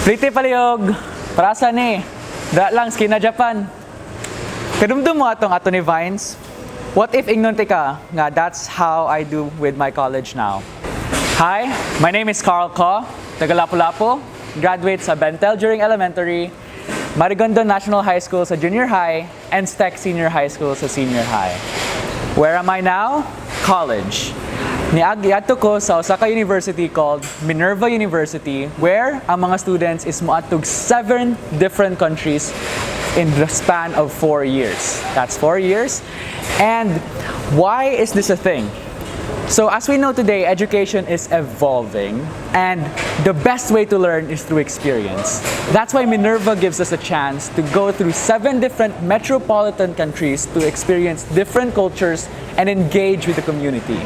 Pretty palihog, para sa ni, da lang skina Japan. Kadumdum mo ato ni Vines. What if ignorant ka nga that's how I do with my college now. Hi, my name is Carl Ko, taga Lapu-Lapu, graduate sa Bentel during elementary, Marigondo National High School sa junior high, and STEC Senior High School sa senior high. Where am I now? College. Niagyato ko sa Osaka University called Minerva University, where ang mga students is moatog 7 different countries in the span of 4 years. That's 4 years. And why is this a thing? So as we know today, education is evolving, and the best way to learn is through experience. That's why Minerva gives us a chance to go through 7 different metropolitan countries to experience different cultures and engage with the community.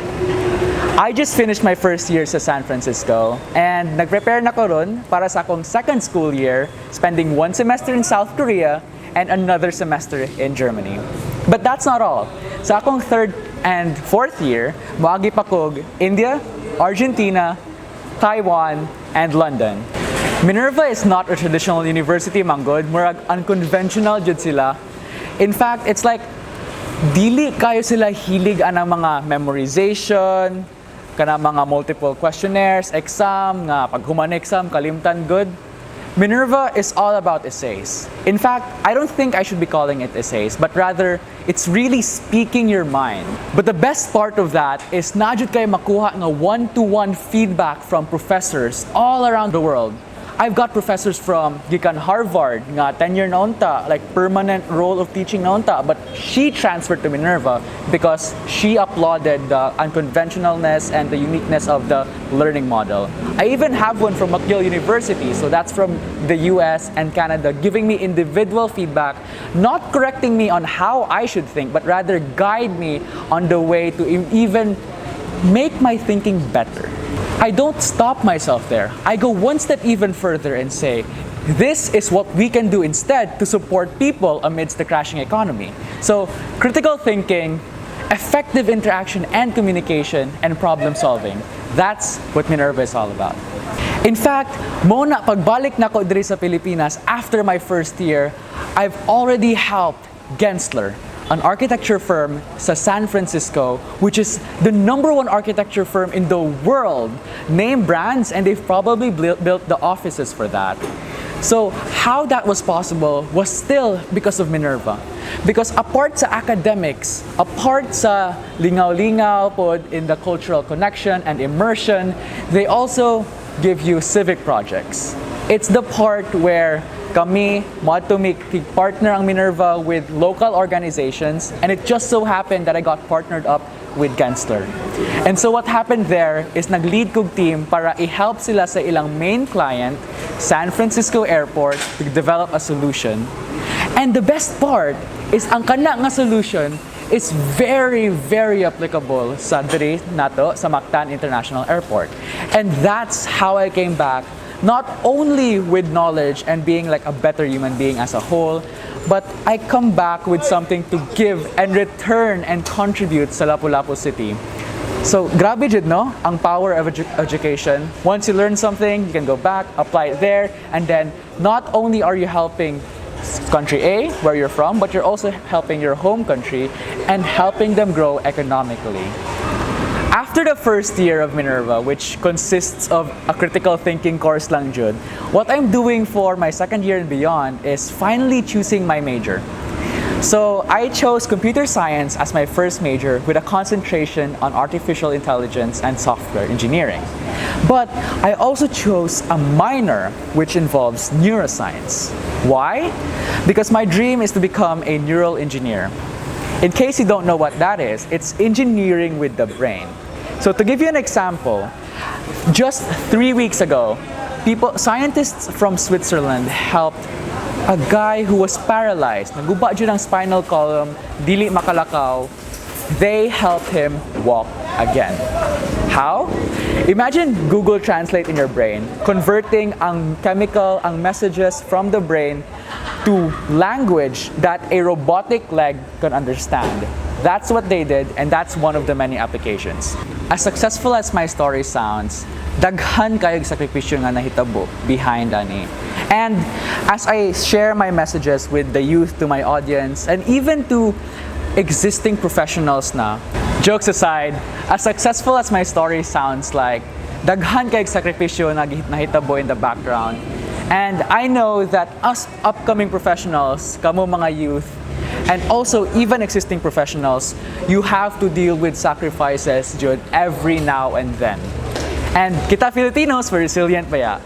I just finished my first year sa San Francisco, and nag-prepare na ko ron para sa akong second school year, spending 1 semester in South Korea and another semester in Germany. But that's not all. Sa akong third and fourth year, moagi pa kog India, Argentina, Taiwan, and London. Minerva is not a traditional university, manggod. Murag unconventional jud sila. In fact, it's like dili kayo sila hilig anang mga memorization, kana mga multiple questionnaires, exam, nga pag human exam, kalimtan good. Minerva is all about essays. In fact, I don't think I should be calling it essays, but rather, it's really speaking your mind. But the best part of that is na jud kayo makuha nga one-to-one feedback from professors all around the world. I've got professors from gikan Harvard nga tenure na unta, like permanent role of teaching na unta, but she transferred to Minerva because she applauded the unconventionalness and the uniqueness of the learning model. I even have one from McGill University, so that's from the US and Canada, giving me individual feedback, not correcting me on how I should think, but rather guide me on the way to even make my thinking better. I don't stop myself there. I go one step even further and say, this is what we can do instead to support people amidst the crashing economy. So, critical thinking, effective interaction and communication, and problem solving. That's what Minerva is all about. In fact, muna pagbalik na ko diri sa Pilipinas after my first year, I've already helped Gensler, an architecture firm sa San Francisco, which is the #1 architecture firm in the world. Name brands, and they've probably built the offices for that. So how that was possible was still because of Minerva. Because apart sa academics, apart sa lingaw-lingaw pod in the cultural connection and immersion, they also give you civic projects. It's the part where kami, partner ang Minerva with local organizations, and it just so happened that I got partnered up with Gensler. And so what happened there is nag-lead kog team para i-help sila sa ilang main client, San Francisco Airport, to develop a solution. And the best part is ang kana nga solution is very, very applicable sa diri nato sa Mactan International Airport. And that's how I came back, not only with knowledge and being like a better human being as a whole, but I come back with something to give and return and contribute sa Lapu-Lapu City. So, grabe jud no, ang power of education. Once you learn something, you can go back, apply it there, and then not only are you helping country A, where you're from, but you're also helping your home country and helping them grow economically. After the first year of Minerva, which consists of a critical thinking course lang jud, what I'm doing for my second year and beyond is finally choosing my major. So I chose computer science as my first major with a concentration on artificial intelligence and software engineering. But I also chose a minor which involves neuroscience. Why? Because my dream is to become a neural engineer. In case you don't know what that is, it's engineering with the brain. So to give you an example, just 3 weeks ago, scientists from Switzerland helped a guy who was paralyzed. Naguba dyan ang spinal column, dili makalakaw. They helped him walk again. How? Imagine Google Translate in your brain, converting ang messages from the brain to language that a robotic leg can understand. That's what they did, and that's one of the many applications. As successful as my story sounds, daghan kayong sakripisyo nga nahitabo behind ani. And as I share my messages with the youth, to my audience, and even to existing professionals na, jokes aside, as successful as my story sounds like, daghan kayong sakripisyo na nahitabo in the background. And I know that us upcoming professionals, kamo mga youth, and also even existing professionals, you have to deal with sacrifices, Jud, every now and then. And kita Filipinos, we're resilient ba ya?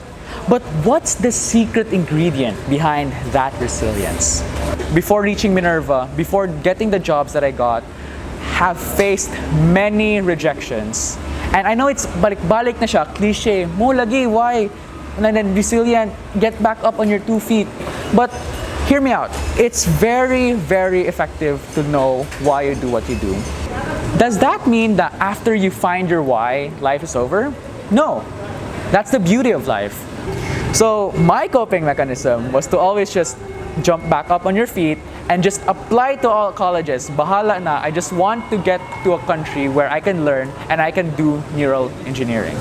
But what's the secret ingredient behind that resilience? Before reaching Minerva, before getting the jobs that I got, have faced many rejections. And I know it's balik-balik na siya, cliche, mo lagi, why? And then resilient, get back up on your 2 feet. But hear me out. It's very, very effective to know why you do what you do. Does that mean that after you find your why, life is over? No. That's the beauty of life. So my coping mechanism was to always just jump back up on your feet and just apply to all colleges. Bahala na, I just want to get to a country where I can learn and I can do neural engineering.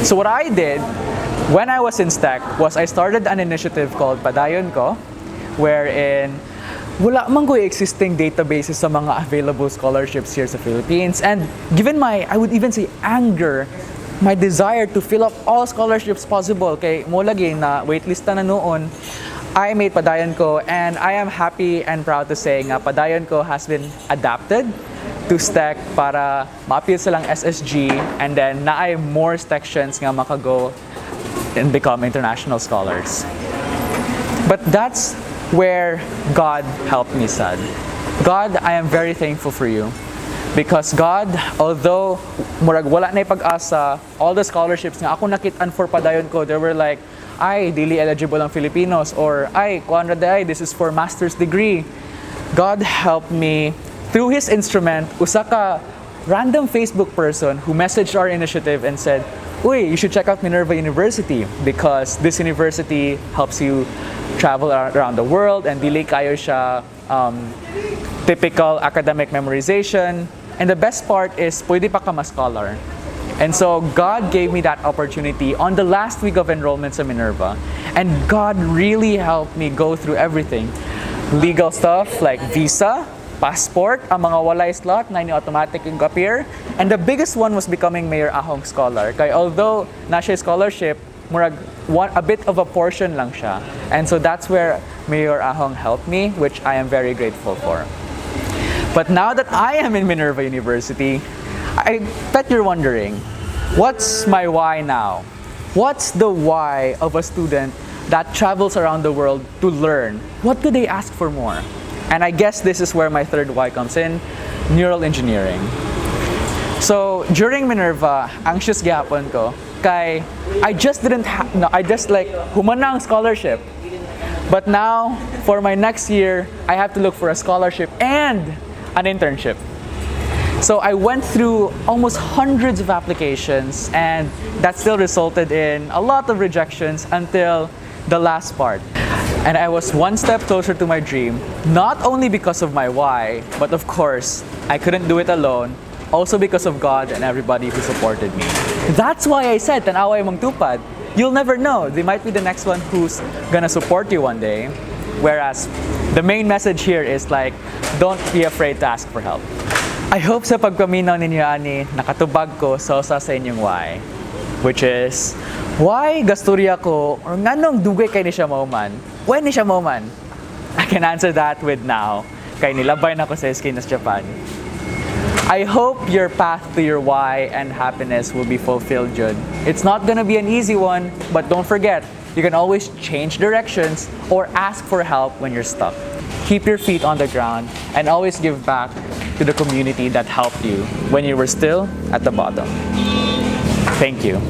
So what I did when I was in STEC was I started an initiative called Padayon Ko, wherein wala man ko existing databases sa mga available scholarships here sa Philippines. And given my, I would even say, anger, my desire to fill up all scholarships possible, kay mo lagi na waitlista na noon, I made Padayon Ko, and I am happy and proud to say nga Padayon Ko has been adapted to STEC para ma-appeal silang SSG, and then naay more sections nga makago and become international scholars. But that's where God helped me, son. God, I am very thankful for you. Because God, although murag wala na pag-asa, all the scholarships nga ako nakitaan for Padayon Ko, they were like, ay, dili eligible ang Filipinos, or ay, kuanra day, this is for master's degree. God helped me through His instrument, usa ka random Facebook person who messaged our initiative and said, uy, you should check out Minerva University because this university helps you travel around the world and dili kayo siya typical academic memorization. And the best part is, pwede pa ka ma-scholar. And so God gave me that opportunity on the last week of enrollment sa Minerva. And God really helped me go through everything. Legal stuff like visa, passport, ang mga walay slot na automatic yung appear. And the biggest one was becoming Mayor Ahong Scholar. Kaya although na siya scholarship, murag a bit of a portion lang siya. And so that's where Mayor Ahong helped me, which I am very grateful for. But now that I am in Minerva University, I bet you're wondering, what's my why now? What's the why of a student that travels around the world to learn? What do they ask for more? And I guess this is where my third why comes in, neural engineering. So during Minerva, anxious gyapon ko, kay I just like humana ang scholarship. But now, for my next year, I have to look for a scholarship and an internship. So I went through almost hundreds of applications, and that still resulted in a lot of rejections until the last part. And I was one step closer to my dream, not only because of my why, but of course, I couldn't do it alone, also because of God and everybody who supported me. That's why I said, tanaway mong tupad. You'll never know, they might be the next one who's gonna support you one day. Whereas, the main message here is like, don't be afraid to ask for help. I hope sa pagpaminaw ninyo ani, nakatubag ko SOSA sa inyong why. Which is, why gasturya ko, or nganong dugay kay ni siya mauman? When ni siya mauman? I can answer that with now. Kay nilabay na ko sa Esquinas, Japan. I hope your path to your why and happiness will be fulfilled, Jud. It's not gonna be an easy one, but don't forget, you can always change directions or ask for help when you're stuck. Keep your feet on the ground and always give back to the community that helped you when you were still at the bottom. Thank you.